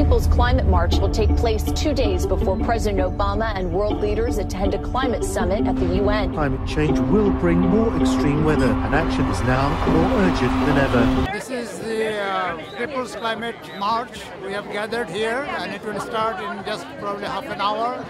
People's Climate March will take place 2 days before President Obama and world leaders attend a climate summit at the UN. Climate change will bring more extreme weather, and action is now more urgent than ever. This is the People's Climate March. We have gathered here, and it will start in just probably half an hour.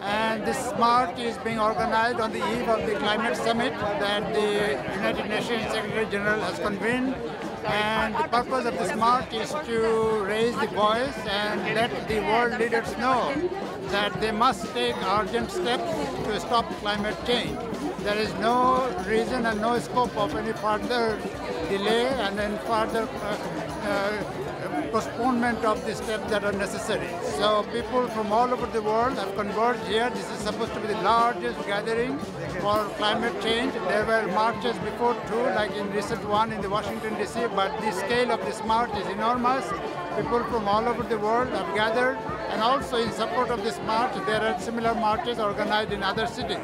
And this march is being organized on the eve of the climate summit that the United Nations Secretary General has convened. And the purpose of this march is to raise the voice and let the world leaders know that they must take urgent steps to stop climate change. There is no reason and no scope of any further delay and then further postponement of the steps that are necessary. So people from all over the world have converged here. This is supposed to be the largest gathering for climate change. There were marches before too, like in recent one in the Washington DC, but the scale of this march is enormous. People from all over the world have gathered, and also in support of this march, there are similar marches organized in other cities.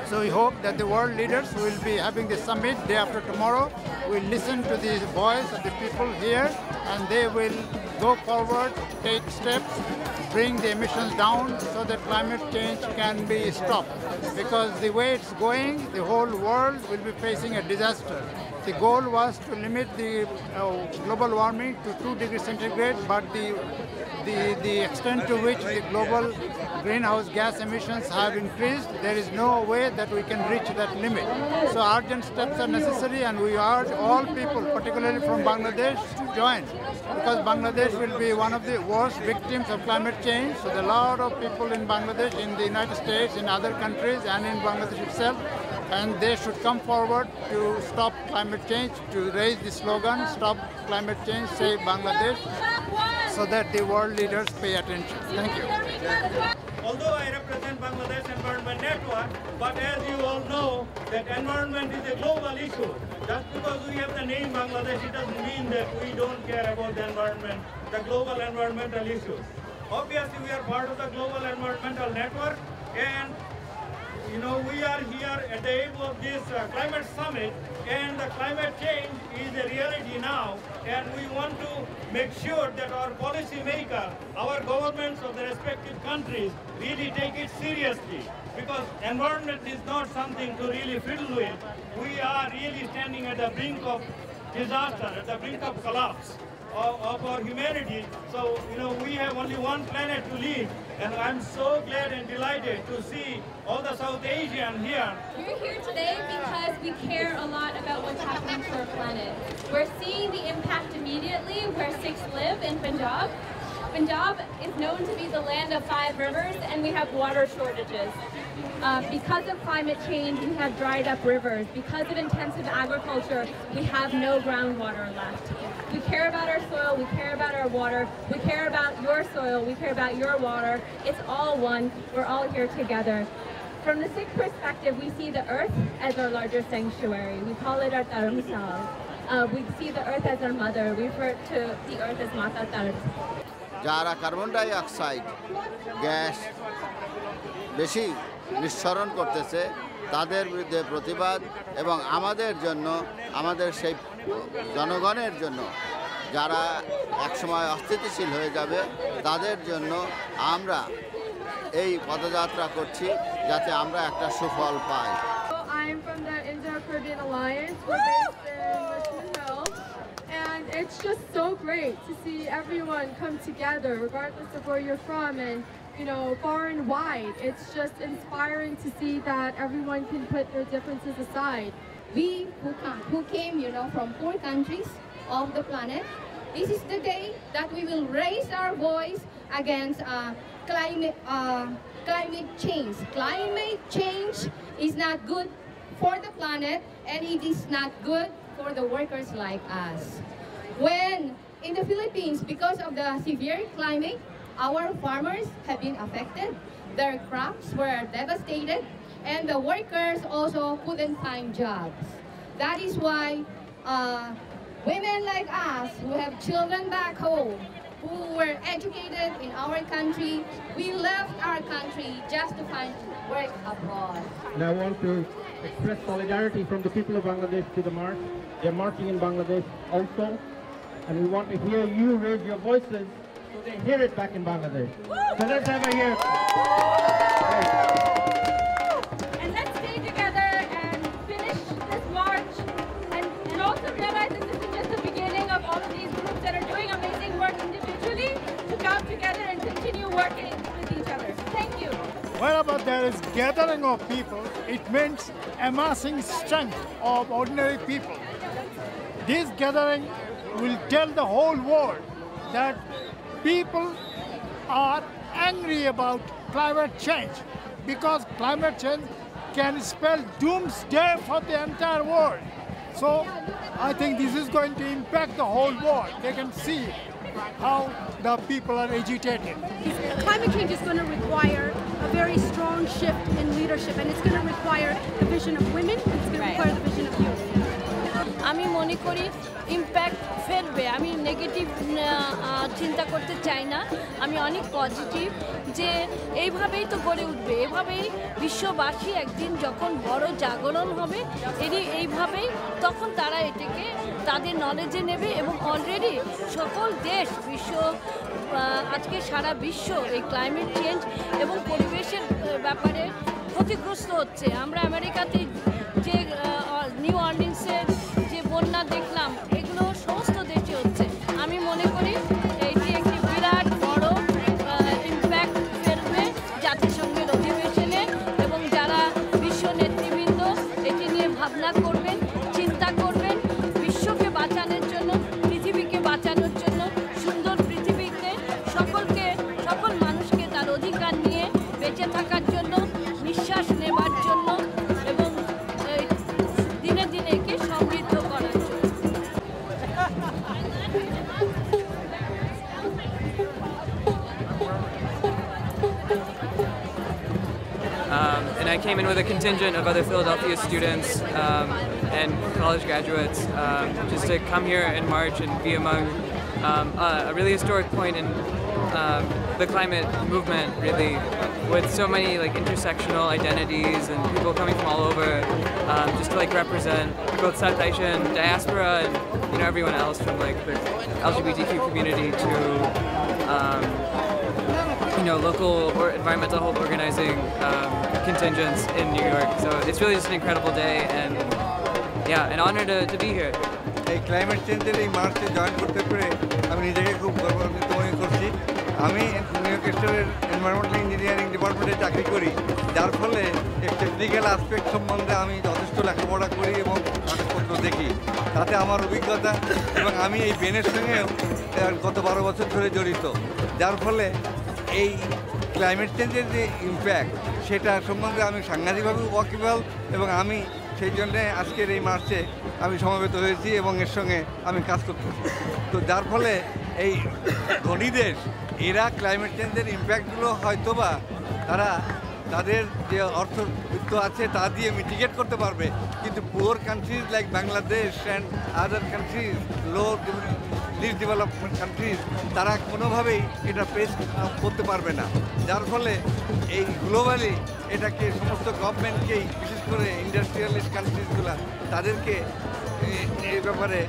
So we hope that the world leaders who will be having the summit day after tomorrow will listen to the voice of the people here, and they will go forward, take steps, bring the emissions down so that climate change can be stopped. Because the way it's going, the whole world will be facing a disaster. The goal was to limit the global warming to 2 degrees centigrade, but the extent to which the global greenhouse gas emissions have increased, there is no way that we can reach that limit. So urgent steps are necessary, and we urge all people, particularly from Bangladesh, to join, because Bangladesh will be one of the worst victims of climate change. So there are a lot of people in Bangladesh, in the United States, in other countries, and in Bangladesh itself, and they should come forward to stop climate change, to raise the slogan, "Stop climate change, save Bangladesh," so that the world leaders pay attention. Thank you. Although I represent Bangladesh Environment Network, but as you all know, that environment is a global issue. Just because we have the name Bangladesh, it doesn't mean that we don't care about the environment, the global environmental issues. Obviously, we are part of the Global Environmental Network, and we are here at the eve of this climate summit, and the climate change is a reality now, and we want to make sure that our policy maker, our governments of the respective countries really take it seriously, because environment is not something to really fiddle with. We are really standing at the brink of disaster, at the brink of collapse of our humanity. So, we have only one planet to live, and I'm so glad and delighted to see all the South Asians here. We're here today because we care a lot about what's happening to our planet. We're seeing the impact immediately where Sikhs live in Punjab. Punjab is known to be the land of 5 rivers, and we have water shortages. Because of climate change, we have dried up rivers. Because of intensive agriculture, we have no groundwater left. We care about our soil, we care about our water, we care about your soil, we care about your water. It's all one. We're all here together. From the Sikh perspective, we see the earth as our largest sanctuary. We call it our Dharamsala. We see the earth as our mother. We refer to the earth as Mata Dharam. যারা carbon die oxide gas বেশি নিঃসরণ করতেছে তাদের বিরুদ্ধে প্রতিবাদ, এবং আমাদের জন্য, আমাদের সেই জনগণের জন্য যারা একসময় অস্থিতিশীল হয়ে যাবে তাদের জন্য আমরা এই পদযাত্রা করছি, যাতে আমরা একটা সুফল পাই। I'm from the Indo-Caribbean Alliance. We're based in Richmond Hill, and it's just so great to see everyone come together, regardless of where you're from, and far and wide. It's just inspiring to see that everyone can put their differences aside. We who came, from 4 countries of the planet, this is the day that we will raise our voice against climate change. Climate change is not good for the planet, and it is not good for the workers like us. When in the Philippines, because of the severe climate, our farmers have been affected, their crops were devastated, and the workers also couldn't find jobs. That is why women like us who have children back home, who were educated in our country, we left our country just to find work abroad. And I want to express solidarity from the people of Bangladesh to the march. They're marching in Bangladesh also, and we want to hear you raise your voices so they hear it back in Bangladesh. So let's have a hear. And let's stay together and finish this march and also realize that this is just the beginning of all of these groups that are doing amazing work individually to come together and continue working with each other. Thank you. Wherever there is gathering of people, it means amassing strength of ordinary people. This gathering will tell the whole world that people are angry about climate change because climate change can spell doomsday for the entire world. So I think this is going to impact the whole world. They can see how the people are agitated. Climate change is going to require a very strong shift in leadership, and it's going to require the vision of women, and it's going to require the vision of youth. আমি মনে করি impact ফেলবে, আমি negative চিন্তা করতে চাই না, আমি অনেক পজিটিভ যে এইভাবেই তো গড়ে উঠবে, এভাবেই বিশ্ববাসী একদিন যখন বড় জাগরণ হবে এইভাবেই তখন তারা এটাকে তাদের নলেজে নেবে এবং অলরেডি সকল দেশ আজকে সারা বিশ্ব এই ক্লাইমেট চেঞ্জ এবং পরিবেশের ব্যাপারে ক্ষতিগ্রস্ত হচ্ছে। আমরা আমেরিকাতে যে নিউ অর্লিন্সের যে বন্যা দেখলাম এগুলো সমস্ত দেশে হচ্ছে। আমি মনে করি এটি একটি বিরাট বড় ইম্প্যাক্ট ফেলবে জাতিসংঘের অধিবেশনে এবং যারা বিশ্ব নেতৃবৃন্দ এটি নিয়ে ভাবনা করবেন, চিন্তা করবেন বিশ্বকে বাঁচানোর জন্য, পৃথিবীকে বাঁচানোর জন্য, সুন্দর পৃথিবীতে সকল মানুষকে তার অধিকার নিয়ে বেঁচে থাকার জন্য, নিঃশ্বাস নেবার জন্য এবং দিনে দিনে একে সমৃদ্ধ করার জন্য। And I came in with a contingent of other Philadelphia students and college graduates just to come here and march and be among a really historic point in the climate movement, really, with so many like intersectional identities and people coming from all over, just to like represent both South Asian diaspora and everyone else from like the LGBTQ community to local or environmental health organizing contingents in New York. So it's really just an incredible day and an honor to be here. এই climate চেঞ্জের এই মার্চে join করতে পেরে আমি নিজেকে খুব গর্বিত মনে করছি। আমি নিউ ইয়র্ক স্টেটের এনভায়রনমেন্টাল ইঞ্জিনিয়ারিং ডিপার্টমেন্টে চাকরি করি, যার ফলে এই টেকনিক্যাল অ্যাসপেক্ট সম্বন্ধে আমি যথেষ্ট লেখাপড়া করি এবং কাগজপত্র দেখি। তাতে আমার অভিজ্ঞতা এবং আমি এই বেনের সঙ্গেও গত 12 বছর ধরে জড়িত, যার ফলে এই ক্লাইমেট চেঞ্জের যে ইম্প্যাক্ট সেটা সম্বন্ধে আমি সাংঘাতিকভাবে ওয়াকিবহাল এবং আমি সেই জন্যে আজকের এই মার্চে আমি সমবেত হয়েছি এবং এর সঙ্গে আমি কাজ করতেছি। তো যার ফলে এই ধনী দেশ এরা ক্লাইমেট চেঞ্জের ইম্প্যাক্টগুলো হয়তোবা তাদের যে অর্থবিত্ত আছে তা দিয়ে মিটিগেট করতে পারবে, কিন্তু poor countries like Bangladesh and other countries, least development countries, তারা কোনোভাবেই এটা ফেস করতে পারবে না। যার ফলে এই গ্লোবালি এটাকে সমস্ত গভর্নমেন্টকেই, বিশেষ করে ইন্ডাস্ট্রিয়ালিস্ট কান্ট্রিজগুলো, তাদেরকে এই ব্যাপারে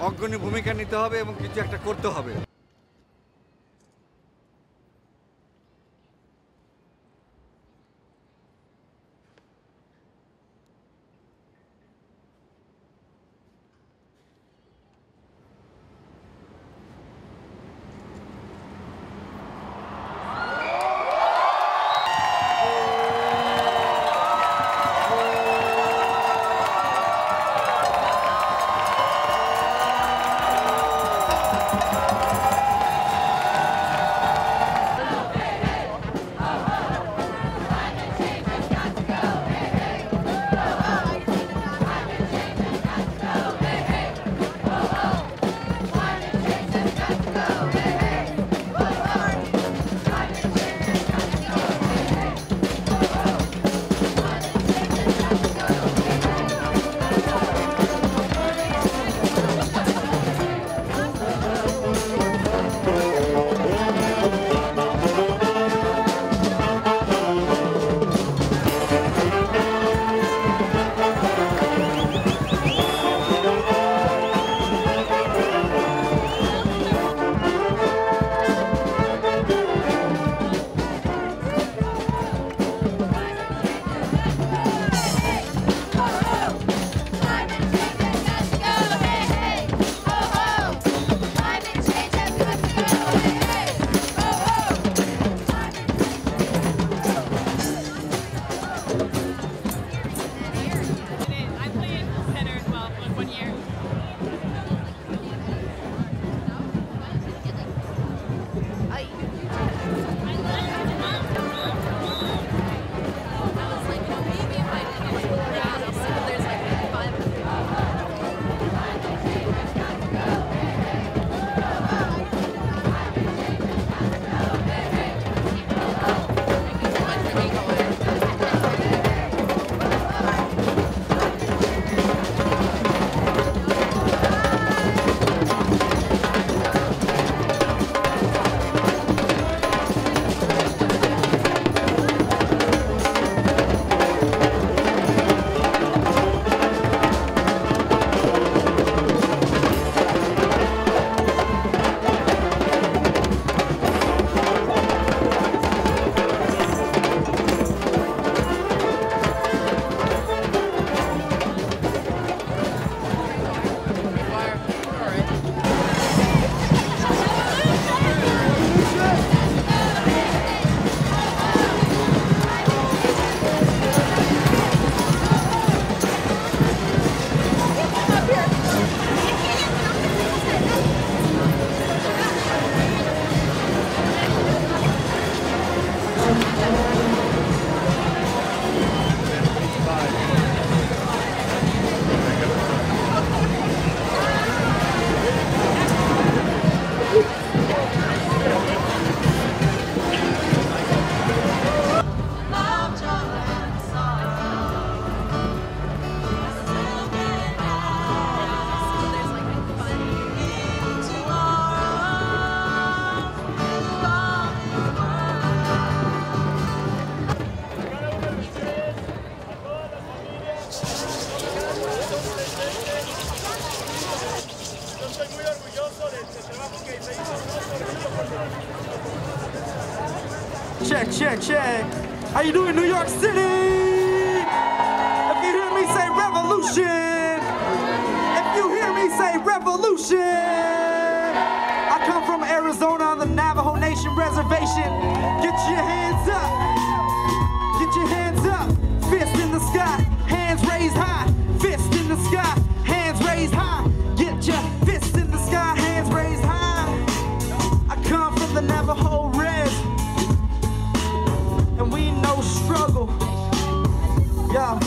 অগ্রণী ভূমিকা নিতে হবে এবং কিছু একটা করতে হবে। Check, check, check. How you doing, New York City? If you hear me say revolution. If you hear me say revolution. I come from Arizona on the Navajo Nation Reservation. Get your hands up. Get your hands up. Fist in the sky. Hands raised high. Fist in the sky. Hands raised high. Get your fist in the sky. Hands raised high. I come from the Navajo Res. And we know struggle. Yeah.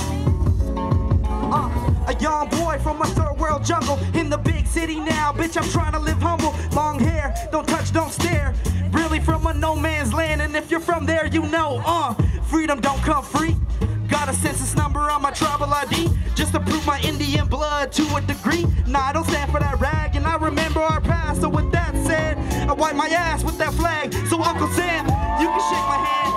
A young boy from a third world jungle in the big city now. Bitch, I'm trying to live humble. Long hair, don't touch, don't stare. Really from a no man's land, and if you're from there, you know, freedom don't come free. Got a census number on my tribal ID just to prove my Indian blood to a degree. Nah, I don't stand for that rag, and I remember our past. So with that said, I wipe my ass with that flag. So Uncle Sam, you can shake my hand.